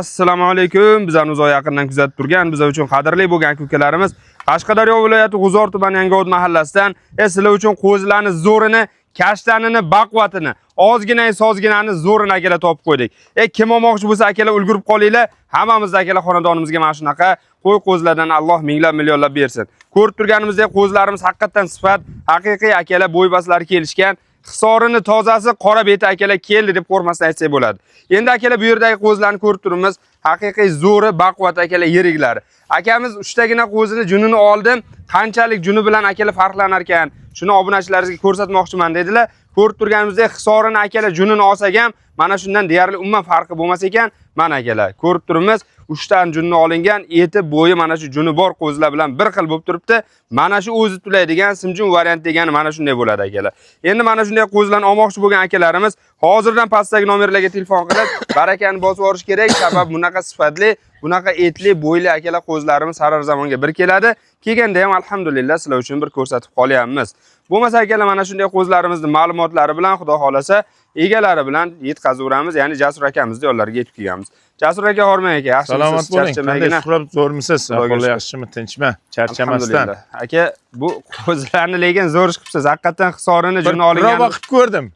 Assalomu alaykum. Bizlarni uzoq yaqindan kuzatib turgan, bizlar uchun qadrli bo'lgan ko'kalarimiz Qashqadaryo viloyati G'uzor tumani Yangiobod mahallasidan sizlar uchun qo'zilarni zo'rini, kashtanini, baqvatini, ozgina sozginani zo'rini akalar topib qo'ydik. Kim olmoqchi bo'lsa akalar ulgurib qolinglar. Hammamiz akalar xonadonimizga mana shunaqa qo'y-qo'zilardan Alloh minglab millionlab bersin. Ko'rib turganimizdek qo'zilarimiz haqiqatan sifat, haqiqiy akalar bo'ybaslari kelishgan. Hisorini tozasi qora beti akalar keldi deb qo'rmasdan aytsak bo'ladi. Endi akalar bu yerdagi qo'zilarni ko'rib turibmiz. Haqiqiy zo'ri, baqvat akalar yiriklari. Akamiz 3 tagina qo'zini junini oldim. Qanchalik juni bilan akalar farqlanar ekan, shuni obunachilarimizga ko'rsatmoqchiman dedilar. Ko'rib turganimizdek hisorini akalar junini olsak ham mana shundan deyarli umuman farqi bo'lmas ekan. Mana akalar, ko'rib turibmiz. 3 ta junni olingan, eti, bo'yi mana shu juni bor qo'zilar bilan bir xil bo'lib turibdi. Mana shu o'zi tulaydigan simjun variant degani mana shunday bo'ladi akalar. Endi mana shunday qo'zilarni olmoqchi bo'lgan akalarimiz hozirdan pastdagi nomerlarga telefon qilib, barakani bosib olish kerak. Sabab bunaqa sifatli, bunaqa etli, bo'yli akalar qo'zilarimiz sarar zamonga bir keladi. Kelganda ham alhamdulillah sizlar uchun bir ko'rsatib qolyapmiz. Bo'lmasa akalar mana shunday qo'zilarimizning ma'lumotlari bilan xudo xolasa egalari bilan yetkazib, ya'ni Jasur akamizni yo'llariga yetib kelganmiz. Jasur aka, hormang aka, yaxshimisiz? Salomat bo'ling. Qanday suhbat zo'rmisiz? Ahvol yaxshimi, tinchmi? Charchamasdan. Aka, bu qo'zilarni lekin zo'r chiqibsiz. Haqiqatan hisorini juni olingan. Bir vaqt ko'rdim.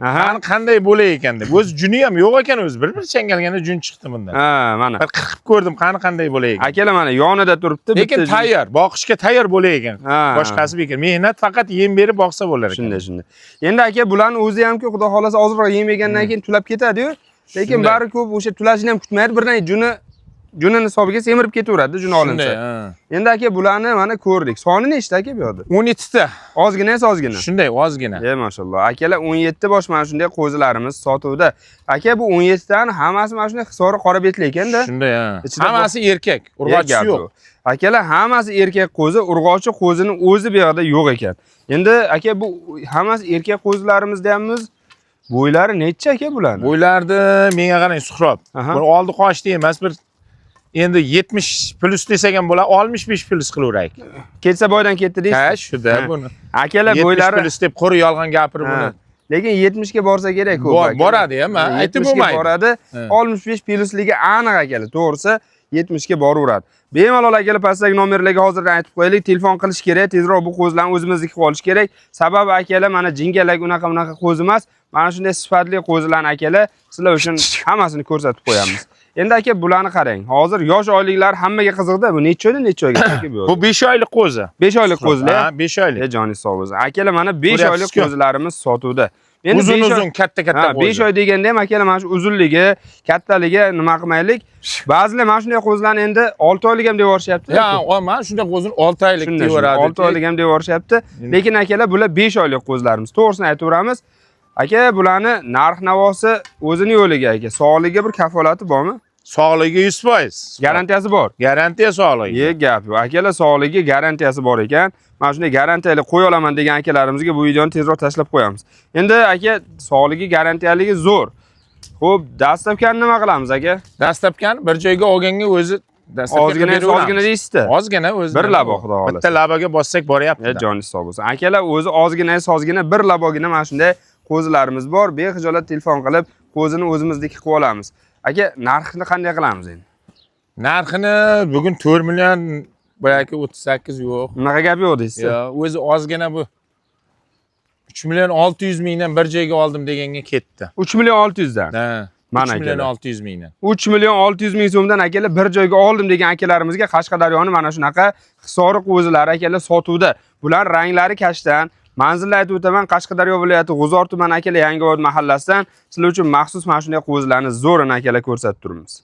Qanday bo'lar ekan deb. O'z juni ham yo'q ekan, o'zi bir changalganda jun chiqdi bundan. Ha, mana. Bir qirqib ko'rdim, qanday bo'lar ekan. Akalar mana yonida turibdi. Lekin tayyor, boqishga tayyor bo'lar ekan. Boshqasi bekor. Mehnat faqat yem berib boqsa bo'lar ekan. Shunday. Endi aka, bularni o'zi ham-ku xudo xolasa ozroq yem yegandan keyin tulab ketadi-yu. Lekin bari ko'p o'sha tulashini ham kutmaydi, birdan junini hisobiga semirib ketaveradi, juni olinsa. Endi aka, bularni mana ko'rdik. Soni nechta aka bu yerda? 17 ta. Ozgina, ozgina. Shunday, ozgina. Mashalloh. Akalar 17 bosh mana shunday qo'zilarimiz sotuvda. Aka, bu 17 tani hammasi mana shunday hisori qora betli ekanda. Shunday, hammasi erkak, urg'ochi yo'q. Akalar hammasi erkak qo'zi, urg'ochi qo'zining o'zi bu yerda yo'q ekan. Endi aka, bu hammasi erkak qo'zilarimizdamiz. Bo'ylari necha aka bularni? Bo'ylarni menga qarang Suhrob. Bu oldi qochdi emas, bir endi 70 plus desak ham bo'lar, 65 plus qilaveraylik. Ketsa boydan ketdi deysiz. Ha, shuda buni. Akalar bo'ylari 70 plus deb qo'ri yolg'on gapirib buni. Lekin 70 ga borsa kerak ko'p aka. Boradi ham, aytib bo'lmaydi. Boradi. 65 plusligi aniq akalar. To'g'risi 70 ga boraveradi. Bemalol akalar pastdagi nomerlarga hozirdan aytib qo'yaylik, telefon qilish kerak, tezroq bu qo'zilarni o'zimizniki qilish kerak. Sababi akalar mana jingalak unaqa qo'zi emas, mana shunday sifatli qo'zilarni akalar sizlar uchun hammasini ko'rsatib qo'yamiz. Endi aka, bularni qarang. Hozir yosh oyliklar hammaga qiziqda. Bu necha oyga aka bu? Bu 5 oylik qo'zi. 5 oylik qo'zilar. Ha, 5 oylik. Joningiz sog' bo'lsin. Akalar mana 5 oylik qo'zilarimiz sotuvda. Endi uzun katta qo'zi. 5 oy deganda ham akalar mana shu uzunligi, kattaligi nima qilmaylik. Ba'zilar mana shunday qo'zilarni endi 6 oylik ham deb yuborishyapti. Mana shunday qo'zini 6 oylik deb yuboradi. 6 oylik ham deb yuborishyapti. Lekin akalar bular 5 oylik qo'zilarimiz. To'g'risini aytaveramiz. Aka, bularni narx-navosi o'zini yo'liga aka. Sog'ligiga bir kafolati bormi? Sog'ligiga 100%. Garantiyasi bor. Garantiya sog'ligiga. Gap yo'q. Akalar sog'ligiga garantiyasi bor ekan. Mana shunday garantiyali qo'y olaman degan akalarimizga bu videoni tezroq tashlab qo'yamiz. Endi aka, sog'ligi garantiyaligi zo'r. Xo'p, dastlabkani nima qilamiz aka? Dastlabkani bir joyga olganga o'zi ozgina deysiz-da. Ozgina o'zi. Bir labo xudo xolasa. Bitta laboga bossak boryapti. Joningiz sog' bo'lsin. Akalar o'zi ozgina bir labogina mana shunday qo'zilarimiz bor. Bexijolat telefon qilib, qo'zini o'zimizniki qilib olamiz. Aka, narxini qanday qilamiz endi? Narxini bugun 4 million, boyagi 38 yo'q. Unaqa gap yo'q deysiz. Yo'q, o'zi ozgina bu. 3 million 600 mingdan bir joyga oldim deganga ketdi. 3 million 600 dan. Ha. Mana 3 million 600 mingdan. 3 million 600 ming so'mdan akalar bir joyga oldim degan akalarimizga Qashqadaryoni mana shunaqa hisori qo'zilari akalar sotuvda. Bular ranglari kashtan. Manzilni aytib o'taman, Qashqadaryo viloyati G'uzor tumani akalar Yangiobod mahallasidan sizlar uchun maxsus mana shunday qo'zilarni zo'rini akalar ko'rsatib turibmiz.